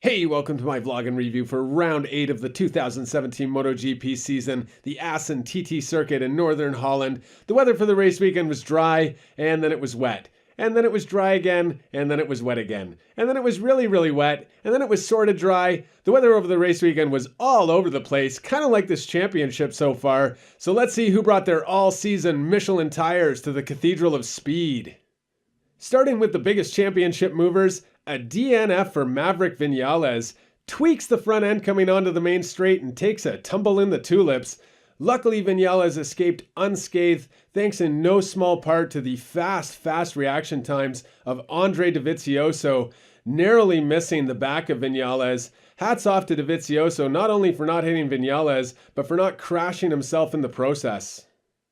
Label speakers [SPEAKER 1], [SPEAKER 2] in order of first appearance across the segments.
[SPEAKER 1] Hey, welcome to my vlog and review for round 8 of the 2017 MotoGP season, the Assen TT circuit in Northern Holland. The weather for the race weekend was dry, and then it was wet. And then it was dry again, and then it was wet again. And then it was really, really wet, and then it was sort of dry. The weather over the race weekend was all over the place, kind of like this championship so far. So let's see who brought their all-season Michelin tires to the Cathedral of Speed. Starting with the biggest championship movers, a DNF for Maverick Vinales tweaks the front end coming onto the main straight and takes a tumble in the tulips. Luckily, Vinales escaped unscathed thanks in no small part to the fast reaction times of Andre Dovizioso, narrowly missing the back of Vinales. Hats off to Dovizioso not only for not hitting Vinales, but for not crashing himself in the process.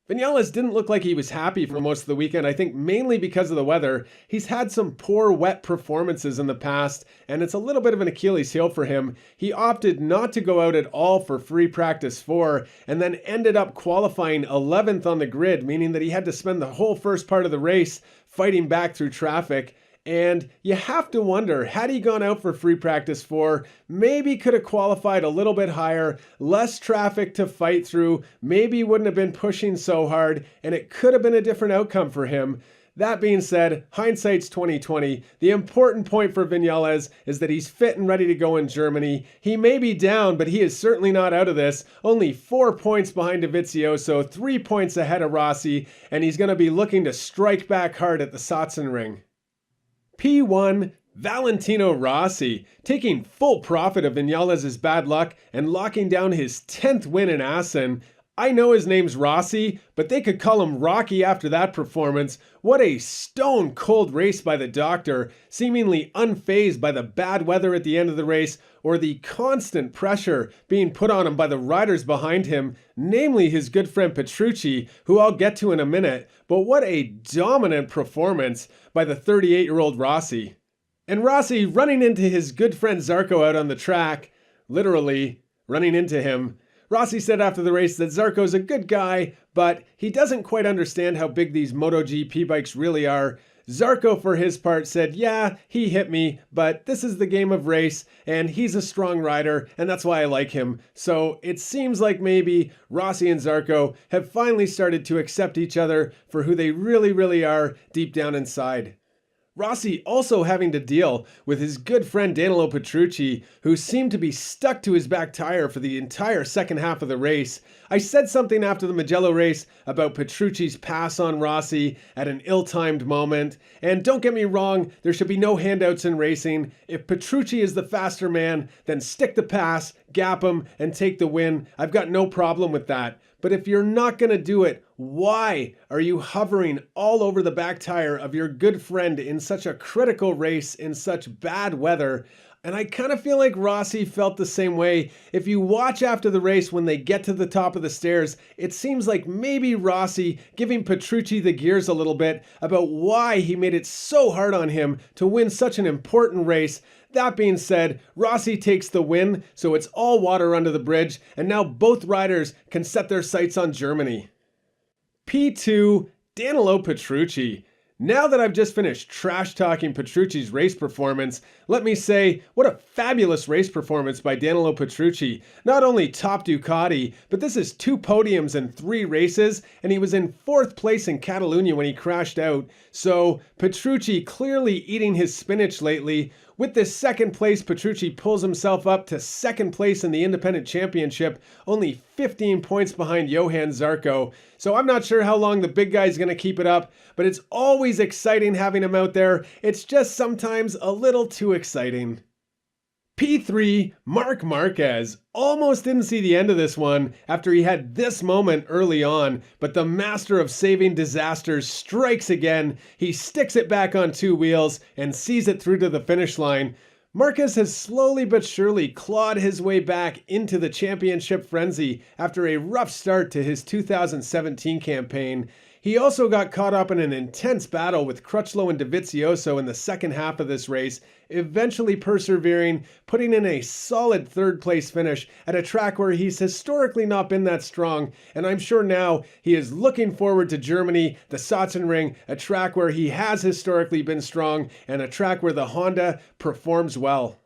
[SPEAKER 1] Vinales didn't look like he was happy for most of the weekend, I think mainly because of the weather. He's had some poor wet performances in the past, and it's a little bit of an Achilles heel for him. He opted not to go out at all for free practice 4, and then ended up qualifying 11th on the grid, meaning that he had to spend the whole first part of the race fighting back through traffic. And you have to wonder, had he gone out for free practice 4, maybe could have qualified a little bit higher, less traffic to fight through, maybe wouldn't have been pushing so hard, and it could have been a different outcome for him. That being said, hindsight's 2020. The important point for Vinales is that he's fit and ready to go in Germany. He may be down, but he is certainly not out of this. Only 4 points behind Dovizioso, 3 points ahead of Rossi, and he's going to be looking to strike back hard at the Sachsenring. P1, Valentino Rossi, taking full profit of Vinales' bad luck and locking down his 10th win in Assen. I know his name's Rossi, but they could call him Rocky after that performance. What a stone-cold race by the doctor, seemingly unfazed by the bad weather at the end of the race or the constant pressure being put on him by the riders behind him, namely his good friend Petrucci, who I'll get to in a minute. But what a dominant performance by the 38-year-old Rossi. And Rossi running into his good friend Zarco out on the track, literally running into him. Rossi said after the race that Zarco's a good guy, but he doesn't quite understand how big these MotoGP bikes really are. Zarco, for his part, said, yeah, he hit me, but this is the game of race, and he's a strong rider, and that's why I like him. So it seems like maybe Rossi and Zarco have finally started to accept each other for who they really are deep down inside. Rossi also having to deal with his good friend Danilo Petrucci, who seemed to be stuck to his back tire for the entire second half of the race. I said something after the Mugello race about Petrucci's pass on Rossi at an ill-timed moment. And don't get me wrong, there should be no handouts in racing. If Petrucci is the faster man, then stick the pass, gap him, and take the win. I've got no problem with that. But if you're not going to do it, why are you hovering all over the back tire of your good friend in such a critical race in such bad weather? And I kind of feel like Rossi felt the same way. If you watch after the race when they get to the top of the stairs, it seems like maybe Rossi giving Petrucci the gears a little bit about why he made it so hard on him to win such an important race. That being said, Rossi takes the win, so it's all water under the bridge, and now both riders can set their sights on Germany. P2, Danilo Petrucci. Now that I've just finished trash-talking Petrucci's race performance, let me say, what a fabulous race performance by Danilo Petrucci. Not only top Ducati, but this is 2 podiums in 3 races, and he was in 4th place in Catalonia when he crashed out. So Petrucci clearly eating his spinach lately. With this 2nd place, Petrucci pulls himself up to 2nd place in the Independent Championship, only 15 points behind Johan Zarco. So I'm not sure how long the big guy's going to keep it up, but it's always exciting having him out there. It's just sometimes a little too exciting. P3, Marc Marquez. Almost didn't see the end of this one after he had this moment early on, but the master of saving disasters strikes again. He sticks it back on 2 wheels and sees it through to the finish line. Marquez has slowly but surely clawed his way back into the championship frenzy after a rough start to his 2017 campaign. He also got caught up in an intense battle with Crutchlow and Dovizioso in the second half of this race, eventually persevering, putting in a solid 3rd place finish at a track where he's historically not been that strong, and I'm sure now he is looking forward to Germany, the Sachsenring, a track where he has historically been strong, and a track where the Honda performs well.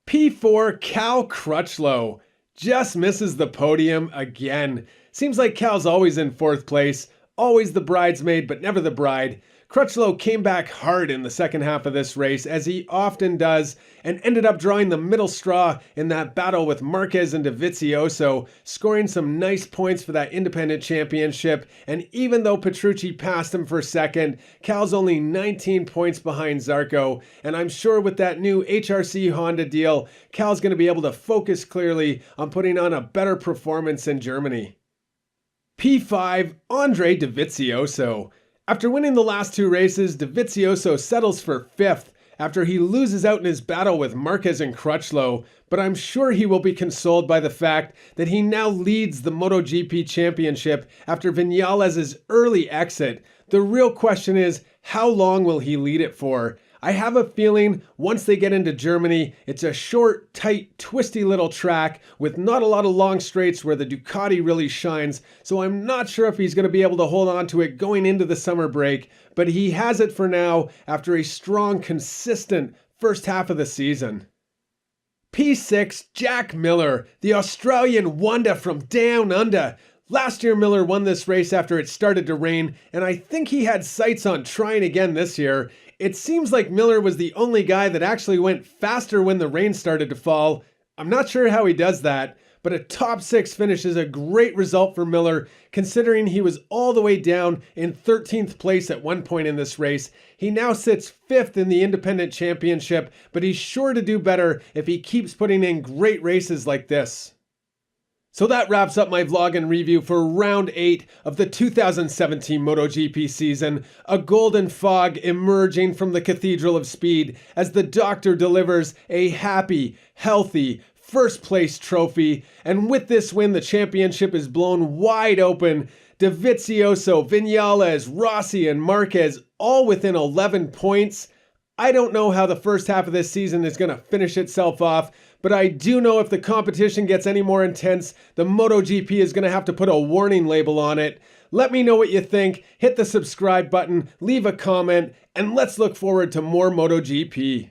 [SPEAKER 1] P4 Cal Crutchlow just misses the podium again. Seems like Cal's always in fourth place, always the bridesmaid but never the bride. Crutchlow came back hard in the second half of this race, as he often does, and ended up drawing the middle straw in that battle with Marquez and Dovizioso, scoring some nice points for that independent championship. And even though Petrucci passed him for second, Cal's only 19 points behind Zarco, and I'm sure with that new HRC Honda deal, Cal's going to be able to focus clearly on putting on a better performance in Germany. P5 Andre Dovizioso. After winning the last two races, Dovizioso settles for fifth after he loses out in his battle with Marquez and Crutchlow, but I'm sure he will be consoled by the fact that he now leads the MotoGP championship after Vinales' early exit. The real question is, how long will he lead it for? I have a feeling once they get into Germany, it's a short, tight, twisty little track with not a lot of long straights where the Ducati really shines, so I'm not sure if he's going to be able to hold on to it going into the summer break, but he has it for now after a strong, consistent first half of the season. P6 Jack Miller, the Australian wonder from down under. Last year, Miller won this race after it started to rain, and I think he had sights on trying again this year. It seems like Miller was the only guy that actually went faster when the rain started to fall. I'm not sure how he does that, but a top 6 finish is a great result for Miller, considering he was all the way down in 13th place at one point in this race. He now sits 5th in the independent championship, but he's sure to do better if he keeps putting in great races like this. So that wraps up my vlog and review for round 8 of the 2017 MotoGP season, a golden fog emerging from the Cathedral of Speed as the doctor delivers a happy, healthy, first place trophy. And with this win, the championship is blown wide open. Dovizioso, Vinales, Rossi, and Marquez all within 11 points. I don't know how the first half of this season is going to finish itself off, but I do know if the competition gets any more intense, the MotoGP is going to have to put a warning label on it. Let me know what you think, hit the subscribe button, leave a comment, and let's look forward to more MotoGP.